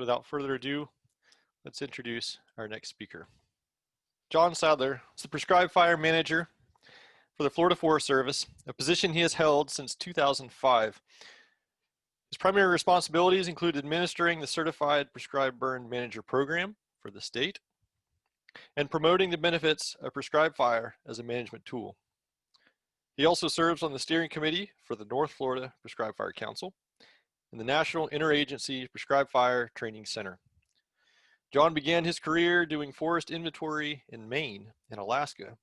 So without further ado, let's introduce our next speaker. John Sadler is the Prescribed Fire Manager for the Florida Forest Service, a position he has held since 2005. His primary responsibilities include administering the Certified Prescribed Burn Manager program for the state and promoting the benefits of prescribed fire as a management tool. He also serves on the steering committee for the North Florida Prescribed Fire Council and the National Interagency Prescribed Fire Training Center. John began his career doing forest inventory in Maine and Alaska,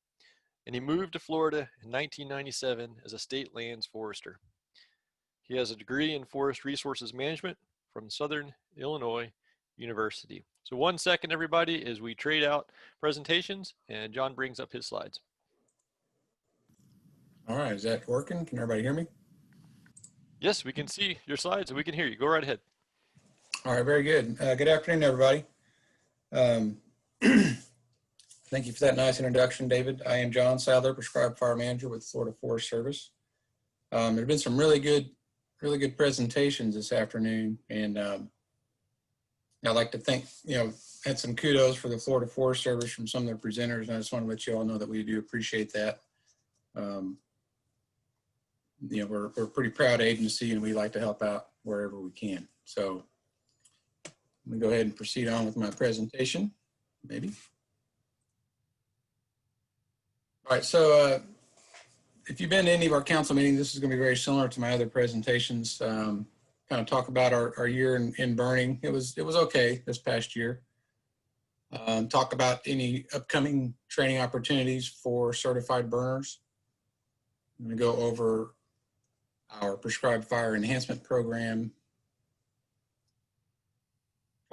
and he moved to Florida in 1997 as a state lands forester. He has a degree in forest resources management from Southern Illinois University. So 1 second, everybody, as we trade out presentations and John brings up his slides. All right, is that working? Can everybody hear me? Yes, we can see your slides and we can hear you. Go right ahead. All right, very good. Good afternoon, everybody. Thank you for that nice introduction, David. I am John Sadler, Prescribed Fire Manager with Florida Forest Service. There have been some really good presentations this afternoon, and I'd like to thank, had some kudos for the Florida Forest Service from some of their presenters, and I just want to let you all know that we do appreciate that. We're a pretty proud agency, and we like to help out wherever we can. So let me go ahead and proceed on with my presentation, maybe. All right, so if you've been to any of our council meetings, this is going to be very similar to my other presentations. Kind of talk about our year in burning. It was okay this past year. Talk about any upcoming training opportunities for certified burners. I'm going to go over our prescribed fire enhancement program.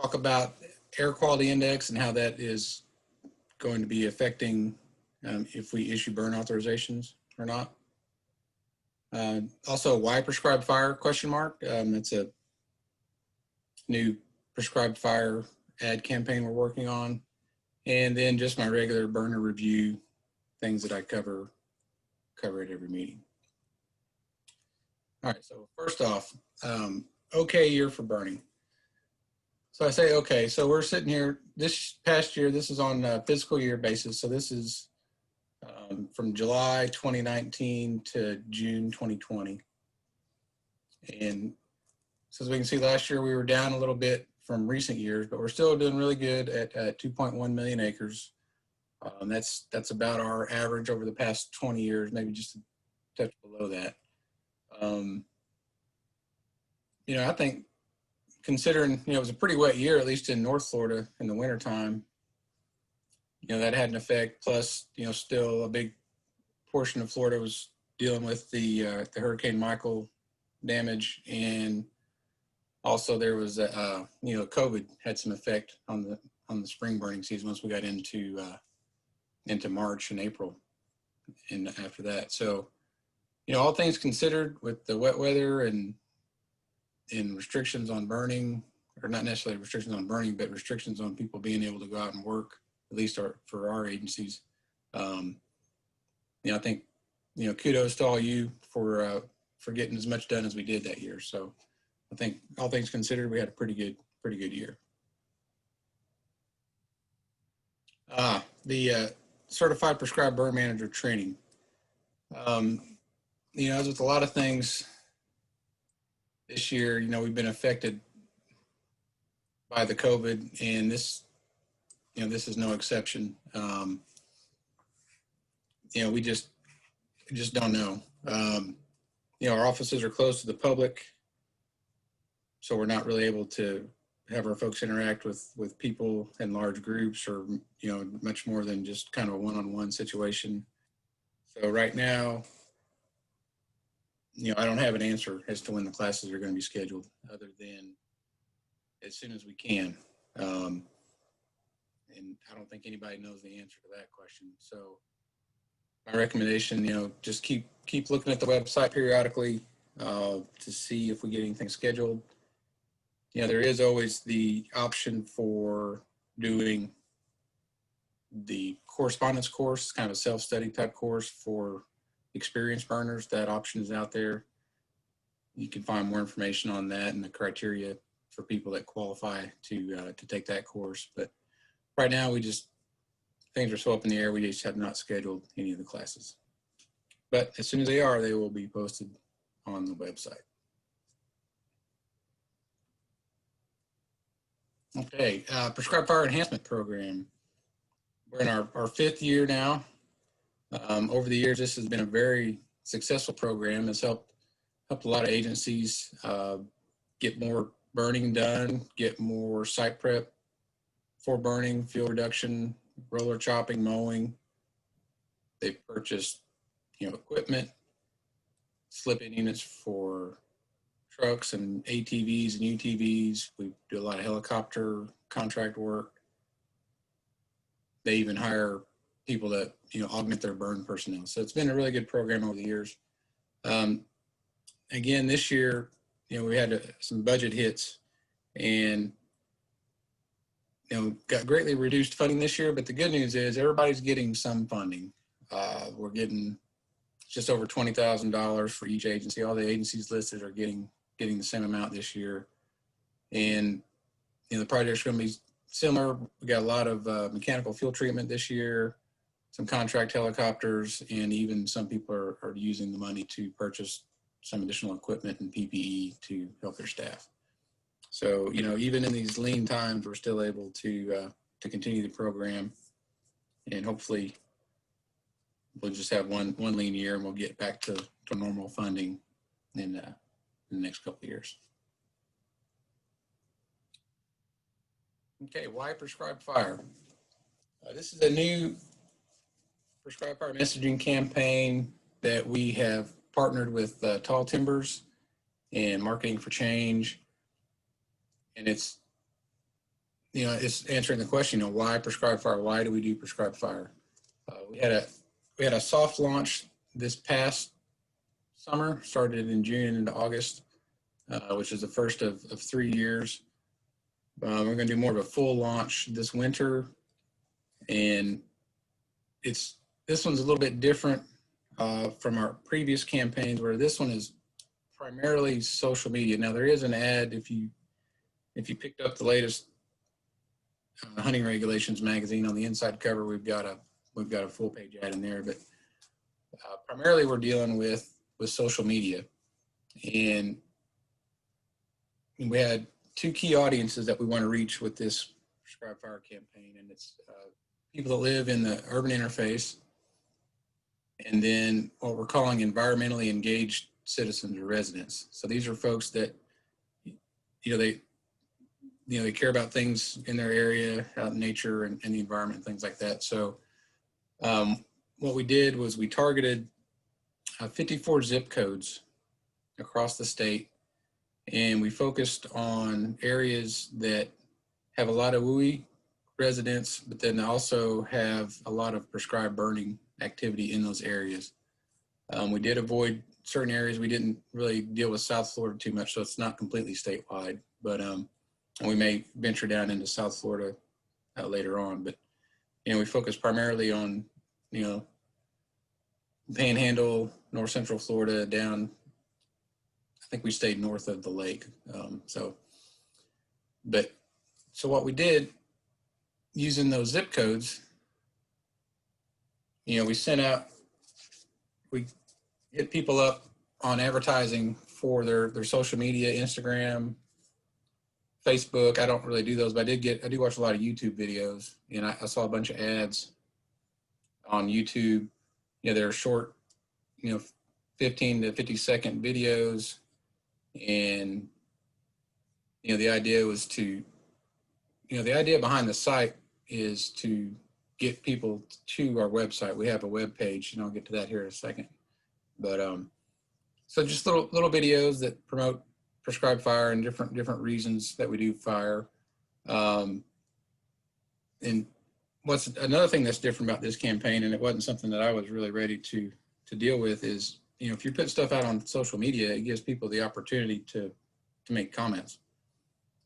Talk about air quality index and how that is going to be affecting if we issue burn authorizations or not. Also, why prescribed fire, question mark. It's a new prescribed fire ad campaign we're working on. And then just my regular burner review, things that I cover at every meeting. All right, so first off, okay year for burning. So I say okay, so we're sitting here, this past year, this is on a fiscal year basis, so this is from July 2019 to June 2020. And so as we can see, last year we were down a little bit from recent years, but we're still doing really good at 2.1 million acres. That's about our average over the past 20 years, maybe just a touch below that. I think considering, it was a pretty wet year, at least in North Florida in the wintertime, that had an effect. Plus, still a big portion of Florida was dealing with the Hurricane Michael damage, and also there was COVID had some effect on the spring burning season once we got into March and April, and after that. So, all things considered, with the wet weather and restrictions on burning, or not necessarily restrictions on burning, but restrictions on people being able to go out and work, at least for our agencies. I think, kudos to all you for getting as much done as we did that year. So I think all things considered, we had a pretty good year. The Certified Prescribed Burn Manager training. As with a lot of things this year, we've been affected by the COVID, and this is no exception. We just don't know. Our offices are closed to the public, so we're not really able to have our folks interact with people in large groups, or much more than just kind of a one-on-one situation. So right now, I don't have an answer as to when the classes are going to be scheduled, other than as soon as we can. And I don't think anybody knows the answer to that question. So my recommendation, just keep looking at the website periodically to see if we get anything scheduled. There is always the option for doing the correspondence course, kind of a self-study type course for experienced burners. That option is out there. You can find more information on that and the criteria for people that qualify to take that course. But right now, things are so up in the air, we just have not scheduled any of the classes. But as soon as they are, they will be posted on the website. Okay, Prescribed Fire Enhancement Program. We're in our fifth year now. Over the years, this has been a very successful program. It's helped a lot of agencies get more burning done, get more site prep for burning, fuel reduction, roller chopping, mowing. They've purchased, equipment, slip-in units for trucks and ATVs and UTVs. We do a lot of helicopter contract work. They even hire people that, augment their burn personnel. So it's been a really good program over the years. Again, this year, we had some budget hits and, got greatly reduced funding this year. But the good news is everybody's getting some funding. We're getting just over $20,000 for each agency. All the agencies listed are getting the same amount this year. And, the project's going to be similar. We got a lot of mechanical fuel treatment this year, some contract helicopters, and even some people are using the money to purchase some additional equipment and PPE to help their staff. So, even in these lean times, we're still able to continue the program, and hopefully we'll just have one lean year and we'll get back to normal funding in the next couple of years. Okay, why Prescribed Fire? This is a new Prescribed Fire messaging campaign that we have partnered with Tall Timbers and Marketing for Change. And it's answering the question, why Prescribed Fire? Why do we do Prescribed Fire? We had a soft launch this past summer, started in June into August, which is the first of 3 years. We're going to do more of a full launch this winter, and this one's a little bit different from our previous campaigns, where this one is primarily social media. Now there is an ad if you picked up the latest hunting regulations magazine. On the inside cover, we've got a full page ad in there, but primarily we're dealing with social media, and we had 2 key audiences that we want to reach with this Prescribed Fire campaign, and it's people that live in the urban interface, and then what we're calling environmentally engaged citizens or residents. So these are folks that, they care about things in their area, out in nature and the environment, and things like that. So what we did was we targeted 54 zip codes across the state, and we focused on areas that have a lot of WUI residents, but then also have a lot of prescribed burning activity in those areas. We did avoid certain areas. We didn't really deal with South Florida too much, so it's not completely statewide, but we may venture down into South Florida later on. But, we focus primarily on, Panhandle, North Central Florida, down, I think we stayed north of the lake. So what we did using those zip codes, we hit people up on advertising for their social media, Instagram, Facebook. I don't really do those, but I do watch a lot of YouTube videos, and I saw a bunch of ads on YouTube. They're short, 15 to 50-second videos. And, the idea was the idea behind the site is to get people to our website. We have a web page, and I'll get to that here in a second. But, so just little videos that promote Prescribed Fire and different reasons that we do fire. And what's another thing that's different about this campaign, and it wasn't something that I was really ready to deal with, is, if you put stuff out on social media, it gives people the opportunity to make comments.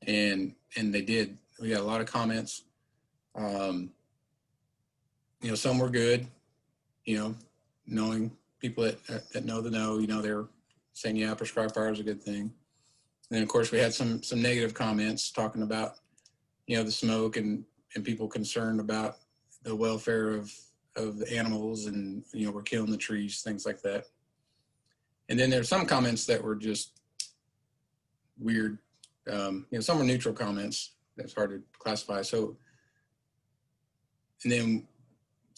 And they did. We got a lot of comments. Some were good, knowing people that know the know, they're saying, yeah, Prescribed Fire is a good thing. And then of course we had some negative comments talking about, the smoke and people concerned about the welfare of the animals, and we're killing the trees, things like that. And then there's some comments that were just weird. Some were neutral comments. That's hard to classify. So we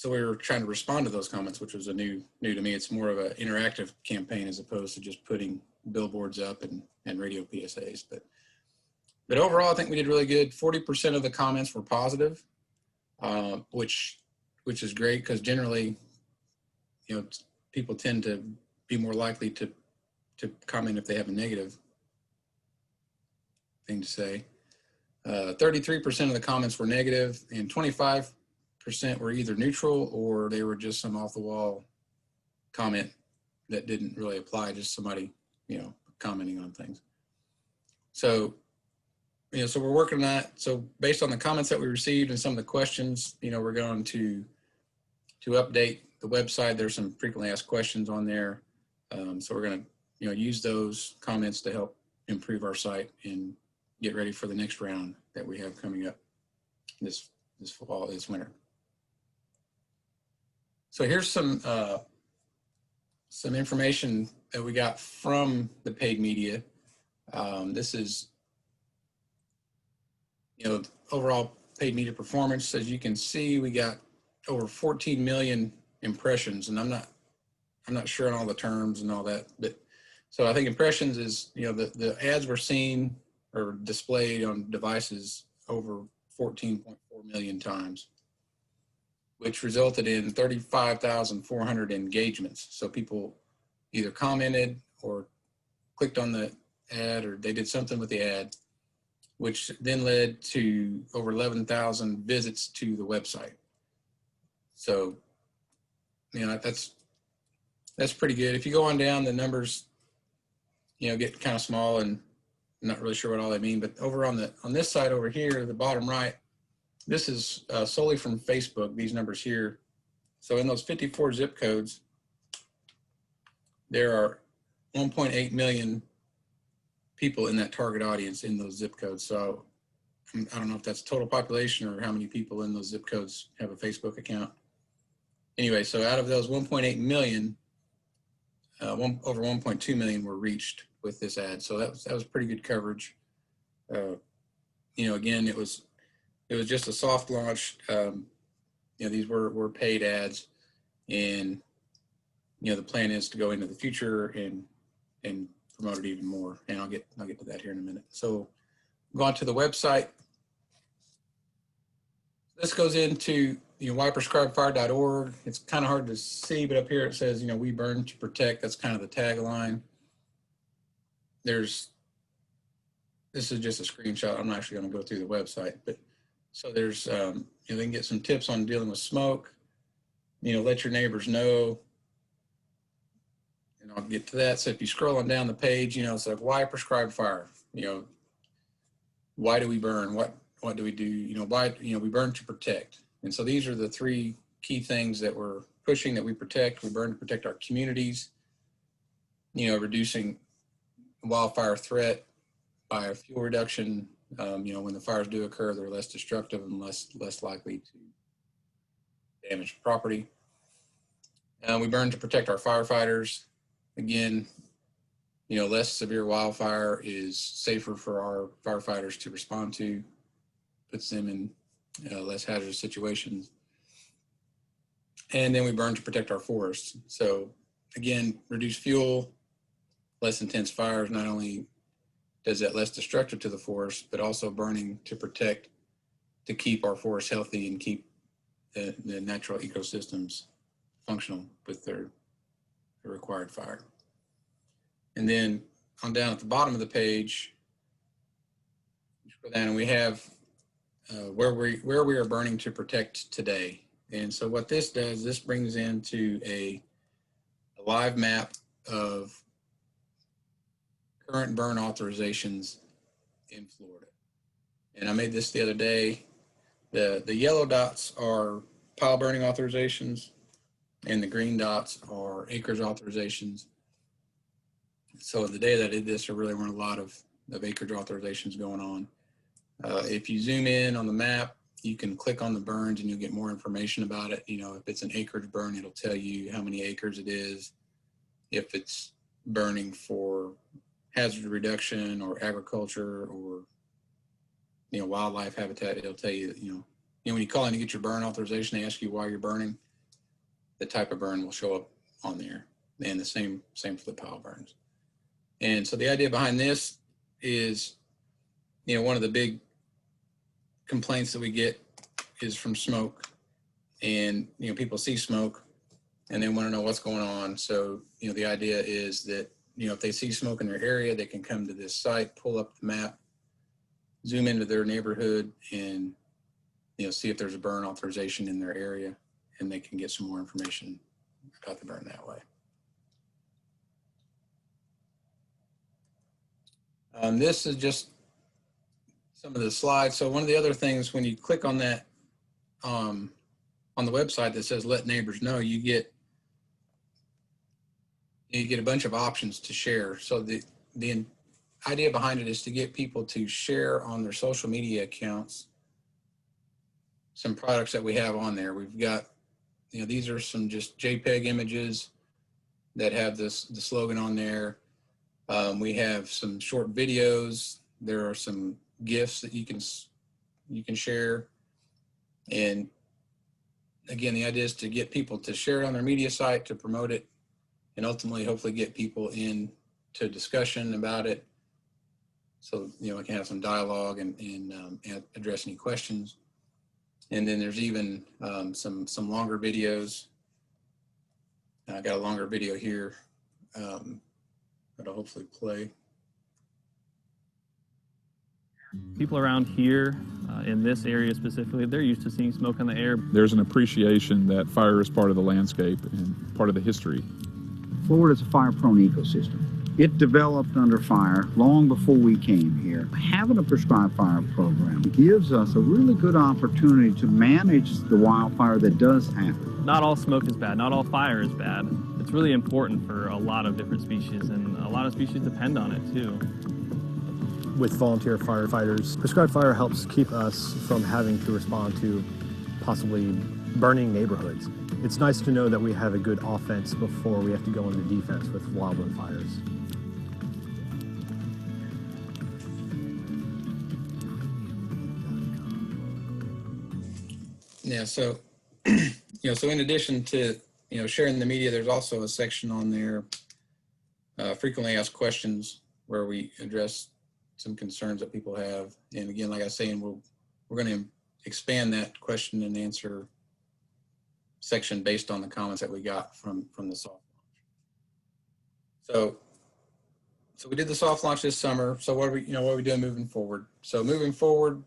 were trying to respond to those comments, which was new to me. It's more of an interactive campaign as opposed to just putting billboards up and radio PSAs. But overall, I think we did really good. 40% of the comments were positive, which is great, because generally, people tend to be more likely to comment if they have a negative thing to say. 33% of the comments were negative, and 25% were either neutral or they were just some off-the-wall comment that didn't really apply, just somebody, commenting on things. So, so we're working on that. So based on the comments that we received and some of the questions, we're going to update the website. There's some frequently asked questions on there. So we're going to, use those comments to help improve our site and get ready for the next round that we have coming up this fall, this winter. So here's some information that we got from the paid media. This is, overall paid media performance. As you can see, we got over 14 million impressions, and I'm not sure on all the terms and all that, but so I think impressions is, the ads were seen or displayed on devices over 14.4 million times, which resulted in 35,400 engagements. So people either commented or clicked on the ad, or they did something with the ad, which then led to over 11,000 visits to the website. So, that's pretty good. If you go on down, the numbers, get kind of small, and I'm not really sure what all they mean. But over on this side over here, the bottom right, this is solely from Facebook, these numbers here. So in those 54 zip codes, there are 1.8 million people in that target audience in those zip codes. So I don't know if that's total population or how many people in those zip codes have a Facebook account. Anyway, so out of those 1.8 million, over 1.2 million were reached with this ad. So that was pretty good coverage. Again, it was just a soft launch. These were paid ads, and the plan is to go into the future and promote it even more. And I'll get to that here in a minute. So go on to the website. This goes into whyprescribefire.org. It's kind of hard to see, but up here it says, we burn to protect. That's kind of the tagline. This is just a screenshot. I'm not actually going to go through the website, but so there's, they can get some tips on dealing with smoke, let your neighbors know, and I'll get to that. So if you scroll on down the page, it's like, why prescribe fire? Why do we burn? What do we do? Why, we burn to protect. And so these are the three key things that we're pushing, that we protect. We burn to protect our communities, reducing wildfire threat by a fuel reduction. When the fires do occur, they're less destructive and less likely to damage property. We burn to protect our firefighters. Again, less severe wildfire is safer for our firefighters to respond to, puts them in less hazardous situations. And then we burn to protect our forests. So again, reduce fuel, less intense fires. Not only does that less destructive to the forest, but also burning to protect, to keep our forests healthy and keep the natural ecosystems functional with their required fire. And then on down at the bottom of the page, scroll down, and we have where we are burning to protect today. And so what this does, this brings into a live map of current burn authorizations in Florida. And I made this the other day. The yellow dots are pile burning authorizations, and the green dots are acres authorizations. So the day that I did this, there really weren't a lot of of acreage authorizations going on. If you zoom in on the map, you can click on the burns and you'll get more information about it. You know, if it's an acreage burn, it'll tell you how many acres it is. If it's burning for hazard reduction or agriculture or, you know, wildlife habitat, it'll tell you, you know, when you call in to get your burn authorization, they ask you why you're burning. The type of burn will show up on there, and the same for the pile burns. And so the idea behind this is, you know, one of the big complaints that we get is from smoke, and, you know, people see smoke and they want to know what's going on. So, you know, the idea is that, you know, if they see smoke in their area, they can come to this site, pull up the map, zoom into their neighborhood, and, you know, see if there's a burn authorization in their area, and they can get some more information about the burn that way. This is just some of the slides. So one of the other things, when you click on that on the website that says let neighbors know, you get a bunch of options to share. So the idea behind it is to get people to share on their social media accounts some products that we have on there. We've got, you know, these are some just JPEG images that have the slogan on there. We have some short videos. There are some GIFs that you can share. And again, the idea is to get people to share it on their media site, to promote it, and ultimately hopefully get people into discussion about it. So, you know, we can have some dialogue and address any questions. And then there's even some longer videos. I got a longer video here that'll hopefully play. People around here, in this area specifically, they're used to seeing smoke in the air. There's an appreciation that fire is part of the landscape and part of the history. Florida's a fire-prone ecosystem. It developed under fire long before we came here. Having a prescribed fire program gives us a really good opportunity to manage the wildfire that does happen. Not all smoke is bad, not all fire is bad. It's really important for a lot of different species, and a lot of species depend on it too. With volunteer firefighters, prescribed fire helps keep us from having to respond to possibly burning neighborhoods. It's nice to know that we have a good offense before we have to go into defense with wildland fires. Yeah, so, you know, so in addition to, you know, sharing the media, there's also a section on there, frequently asked questions, where we address some concerns that people have. And again, like I was saying, we're going to expand that question and answer section based on the comments that we got from the soft launch. So we did the soft launch this summer. So what are we doing moving forward? So moving forward,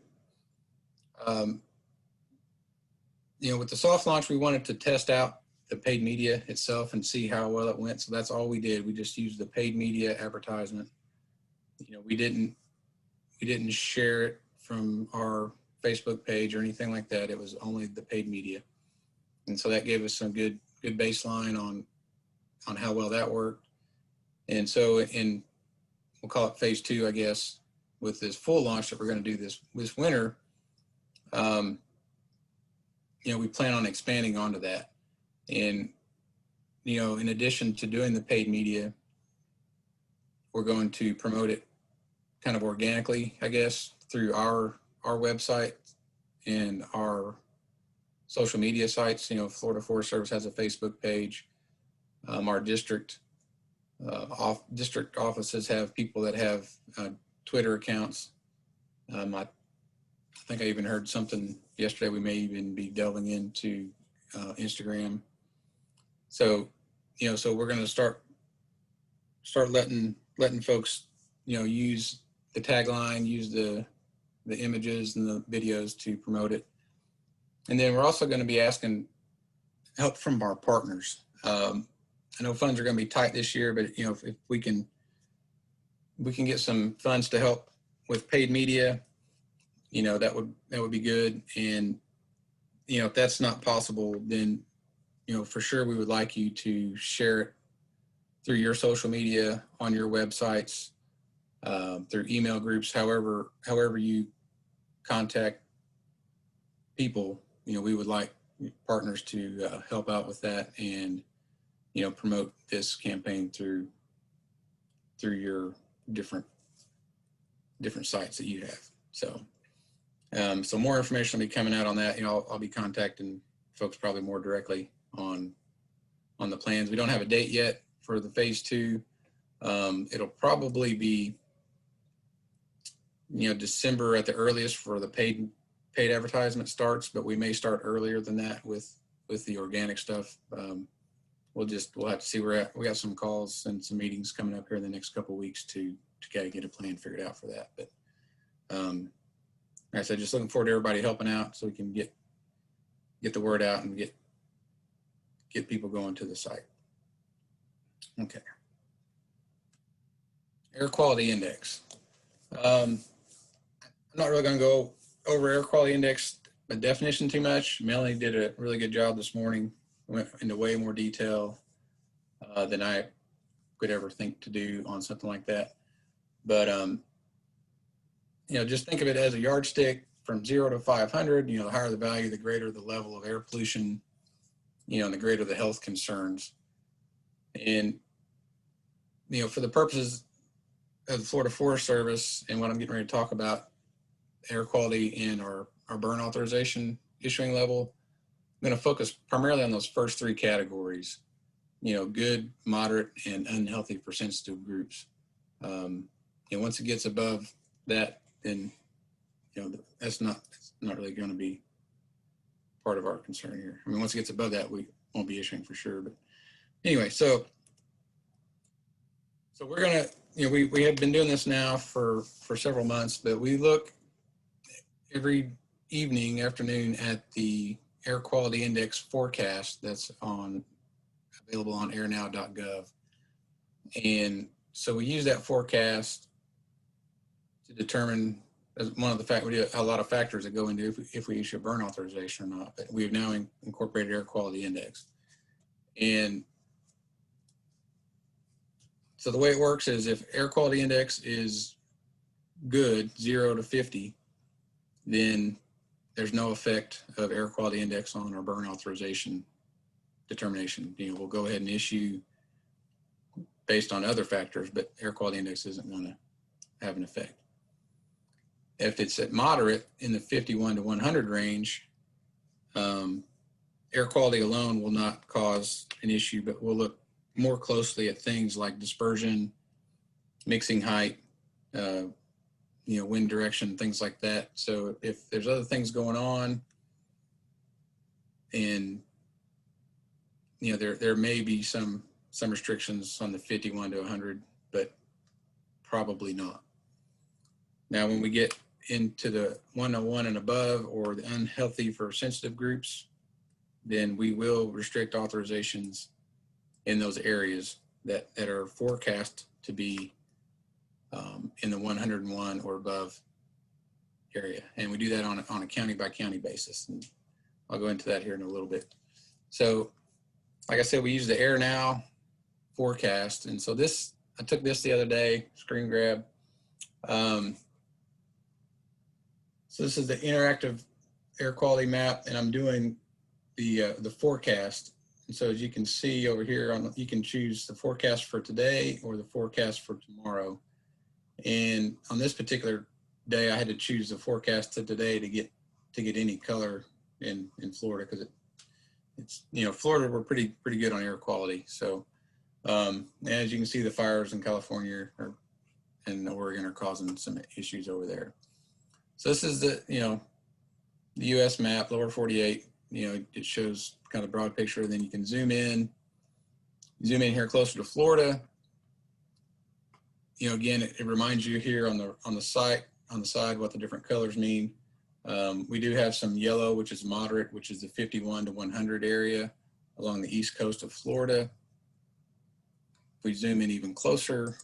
you know, with the soft launch, we wanted to test out the paid media itself and see how well it went. So that's all we did. We just used the paid media advertisement. You know, we didn't share it from our Facebook page or anything like that. It was only the paid media. And so that gave us some good baseline on how well that worked. And so we'll call it phase 2, I guess, with this full launch that we're going to do this winter. You know, we plan on expanding onto that. And, you know, in addition to doing the paid media, we're going to promote it kind of organically, I guess, through our website and our social media sites. You know, Florida Forest Service has a Facebook page. Our district offices have people that have Twitter accounts. I think I even heard something yesterday. We may even be delving into Instagram. So, you know, so we're going to start letting folks, you know, use the tagline, use the images and the videos to promote it. And then we're also going to be asking help from our partners. I know funds are going to be tight this year, but, you know, if we can get some funds to help with paid media, you know, that would be good. And, you know, if that's not possible, then, you know, for sure we would like you to share it through your social media, on your websites, through email groups, however you contact people. We would like partners to help out with that and, promote this campaign through your different sites that you have. So, so more information will be coming out on that. I'll be contacting folks probably more directly on the plans. We don't have a date yet for the phase 2. It'll probably be, December at the earliest for the paid advertisement starts, but we may start earlier than that with the organic stuff. We'll have to see where we're at. We got some calls and some meetings coming up here in the next couple of weeks to get a plan figured out for that. But like I said, just looking forward to everybody helping out so we can get the word out and get people going to the site. Okay. Air quality index. I'm not really going to go over air quality index, the definition too much. Melanie did a really good job this morning. Went into way more detail than I could ever think to do on something like that. But, just think of it as a yardstick from 0 to 500. The higher the value, the greater the level of air pollution, and the greater the health concerns. And, for the purposes of the Florida Forest Service and what I'm getting ready to talk about, air quality and our burn authorization issuing level, I'm going to focus primarily on those first 3 categories, good, moderate, and unhealthy for sensitive groups. And once it gets above that, then, it's not really going to be part of our concern here. I mean, once it gets above that, we won't be issuing for sure. But anyway, so we're going to, we have been doing this now for several months, but we look every afternoon at the air quality index forecast that's available on airnow.gov. And so we use that forecast to determine, as one of the fact, we do a lot of factors that go into if we issue a burn authorization or not, but we've now incorporated air quality index. And so the way it works is if air quality index is good, 0 to 50, then there's no effect of air quality index on our burn authorization determination. We'll go ahead and issue based on other factors, but air quality index isn't going to have an effect. If it's at moderate in the 51 to 100 range, air quality alone will not cause an issue, but we'll look more closely at things like dispersion, mixing height, wind direction, things like that. So if there's other things going on, and there may be some restrictions on the 51 to 100, but probably not. Now, when we get into the 101 and above, or the unhealthy for sensitive groups, then we will restrict authorizations in those areas that are forecast to be in the 101 or above area. And we do that on a county by county basis. And I'll go into that here in a little bit. So like I said, we use the Air Now forecast. And so I took this the other day, screen grab. So this is the interactive air quality map, and I'm doing the forecast. And so as you can see over here, you can choose the forecast for today or the forecast for tomorrow. And on this particular day, I had to choose the forecast to today to get any color in Florida, because it's Florida, we're pretty good on air quality. So as you can see, the fires in California and Oregon are causing some issues over there. So this is the the U.S. map, lower 48. It shows kind of broad picture. Then you can zoom in here closer to Florida. Again, it reminds you here on the side what the different colors mean. We do have some yellow, which is moderate, which is the 51 to 100 area along the east coast of Florida. If we zoom in even closer,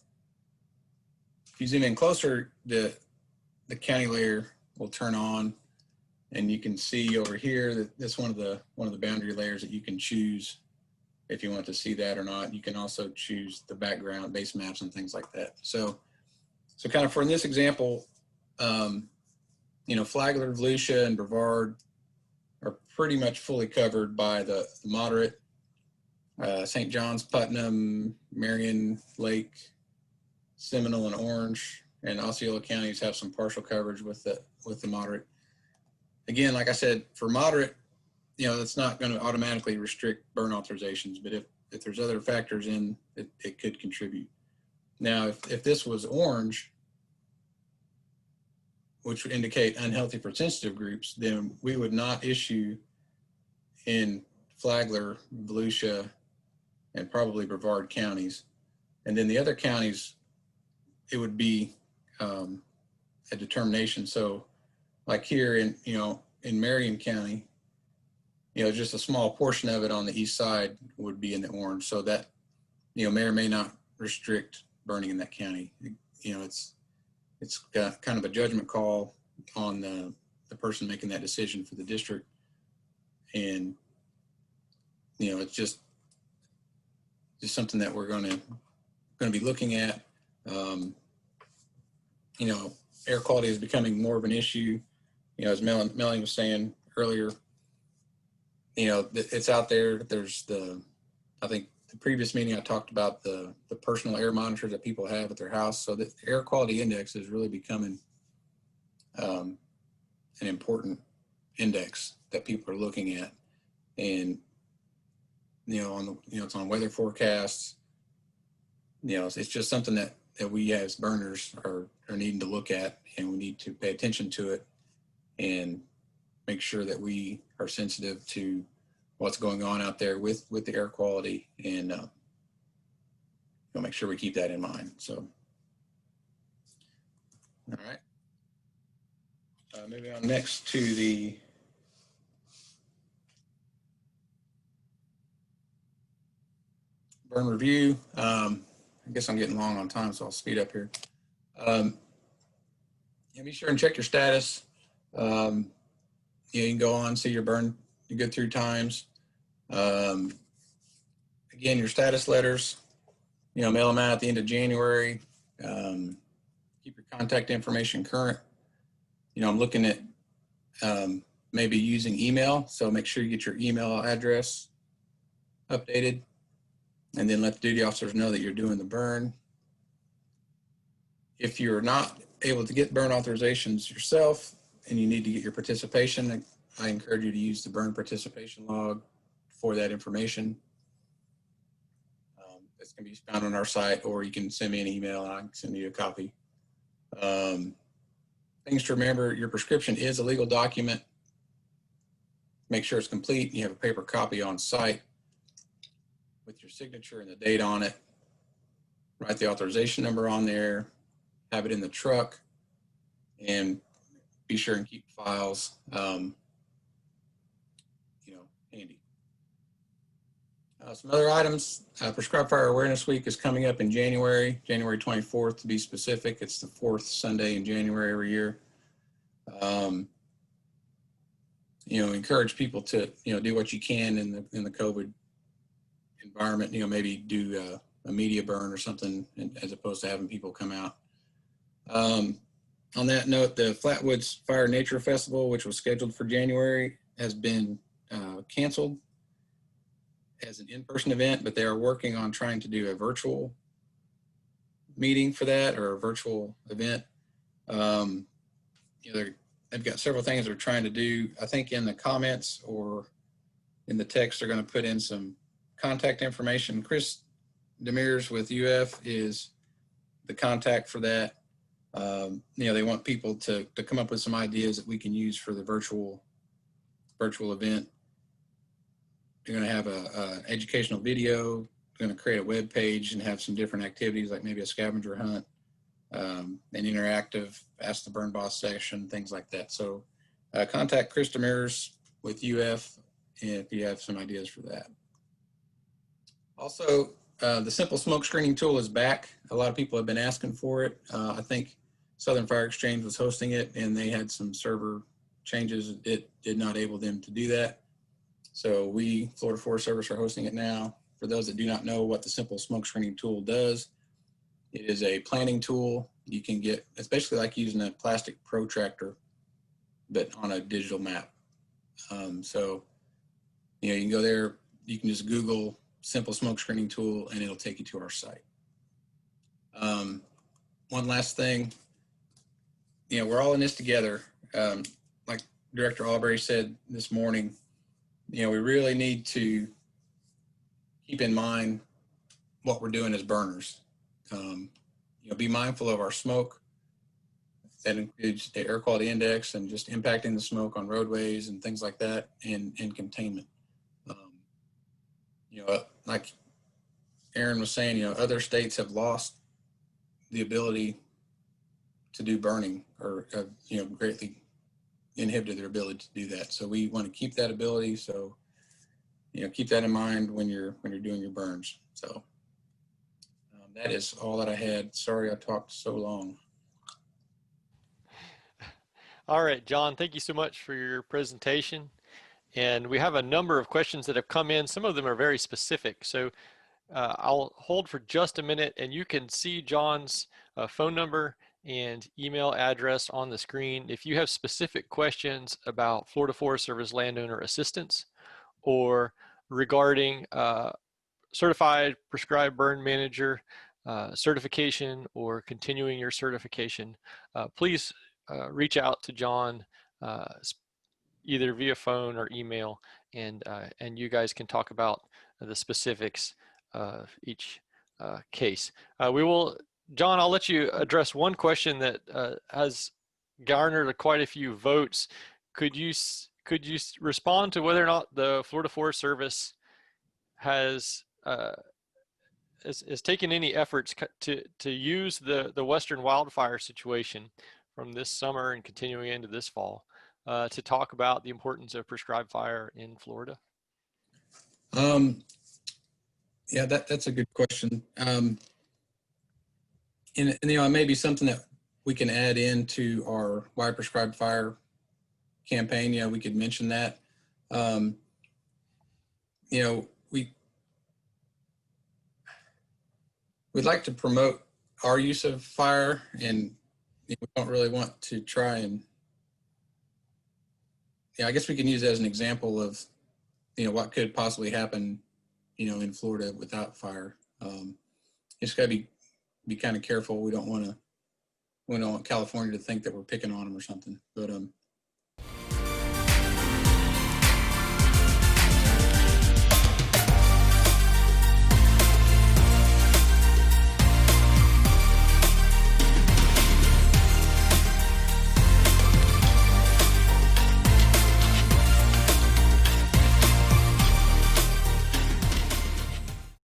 the county layer will turn on, and you can see over here that that's one of the boundary layers that you can choose if you want to see that or not. You can also choose the background base maps and things like that. So So kind of for this example, you know, Flagler, Volusia, and Brevard are pretty much fully covered by the moderate. St. John's, Putnam, Marion, Lake, Seminole, and Orange, and Osceola counties have some partial coverage with the moderate. Again, like I said, for moderate, you know, it's not going to automatically restrict burn authorizations, but if there's other factors in it, it could contribute. Now, if this was orange, which would indicate unhealthy for sensitive groups, then we would not issue in Flagler, Volusia, and probably Brevard counties. And then the other counties, it would be a determination. So like here in, you know, in Marion County, you know, just a small portion of it on the east side would be in the orange. So that, you know, may or may not restrict burning in that county. You know, it's got kind of a judgment call on the person making that decision for the district. And, you know, it's just something that we're going to be looking at. You know, air quality is becoming more of an issue. You know, as Melanie was saying earlier, you know, it's out there. There's I think the previous meeting I talked about the personal air monitors that people have at their house. So the air quality index is really becoming an important index that people are looking at. And, you know, it's on weather forecasts. You know, it's just something that we as burners are needing to look at, and we need to pay attention to it and make sure that we are sensitive to what's going on out there with the air quality, and we'll make sure we keep that in mind. So, all right. Moving on next to the burn review. I guess I'm getting long on time, so I'll speed up here. Yeah, be sure and check your status. Yeah, you can go on, see your burn, you go through times. Again, your status letters, you know, mail them out at the end of January. Keep your contact information current. You know, I'm looking at maybe using email, so make sure you get your email address updated, and then let the duty officers know that you're doing the burn. If you're not able to get burn authorizations yourself and you need to get your participation, I encourage you to use the burn participation log for that information. It's going to be found on our site, or you can send me an email and I can send you a copy. Things to remember: your prescription is a legal document. Make sure it's complete. You have a paper copy on site with your signature and the date on it. Write the authorization number on there. Have it in the truck, and be sure and keep files, you know, handy. Some other items: Prescribed Fire Awareness Week is coming up in January 24th to be specific. It's the 4th Sunday in January every year. You know, encourage people to, you know, do what you can in the COVID environment. You know, maybe do a media burn or something, as opposed to having people come out. On that note, the Flatwoods Fire Nature Festival, which was scheduled for January, has been canceled as an in-person event, but they are working on trying to do a virtual meeting for that, or a virtual event. You know, they've got several things they're trying to do. I think in the comments or in the text, they're going to put in some contact information. Chris Demers with UF is the contact for that. You know, they want people to come up with some ideas that we can use for the virtual event. They're going to have a educational video. They're going to create a web page and have some different activities, like maybe a scavenger hunt, an interactive Ask the Burn Boss session, things like that. So contact Chris Demers with UF if you have some ideas for that. Also, the simple smoke screening tool is back. A lot of people have been asking for it. I think Southern Fire Exchange was hosting it, and they had some server changes. It did not enable them to do that. So we, Florida Forest Service, are hosting it now. For those that do not know what the simple smoke screening tool does, it is a planning tool. you can get, especially like using a plastic protractor, but on a digital map. So, you know, you can go there, you can just Google simple smoke screening tool and it'll take you to our site. One last thing, you know, we're all in this together. Like Director Albury said this morning, you know, we really need to keep in mind what we're doing as burners. You know, be mindful of our smoke. That includes the air quality index and just impacting the smoke on roadways and things like that, and containment. You know, like Aaron was saying, you know, other states have lost the ability to do burning, or you know, greatly inhibited their ability to do that. So we want to keep that ability. So, you know, keep that in mind when you're doing your burns. So that is all that I had. Sorry I talked so long. All right, John, thank you so much for your presentation. And we have a number of questions that have come in. Some of them are very specific. So I'll hold for just a minute, and you can see John's phone number and email address on the screen. If you have specific questions about Florida Forest Service landowner assistance, or regarding certified prescribed burn manager certification, or continuing your certification, please reach out to John either via phone or email, and you guys can talk about the specifics of each case. We will, John, I'll let you address one question that has garnered quite a few votes. Could you respond to whether or not the Florida Forest Service has taken any efforts to use the western wildfire situation from this summer and continuing into this fall to talk about the importance of prescribed fire in Florida? Yeah, that's a good question. And you know, it may be something that we can add into our why prescribed fire campaign. Yeah, we could mention that. You know, we'd like to promote our use of fire, and we don't really want to try and, yeah, I guess we can use it as an example of, you know, what could possibly happen, you know, in Florida without fire. Just got to be kind of careful. We don't want California to think that we're picking on them or something. But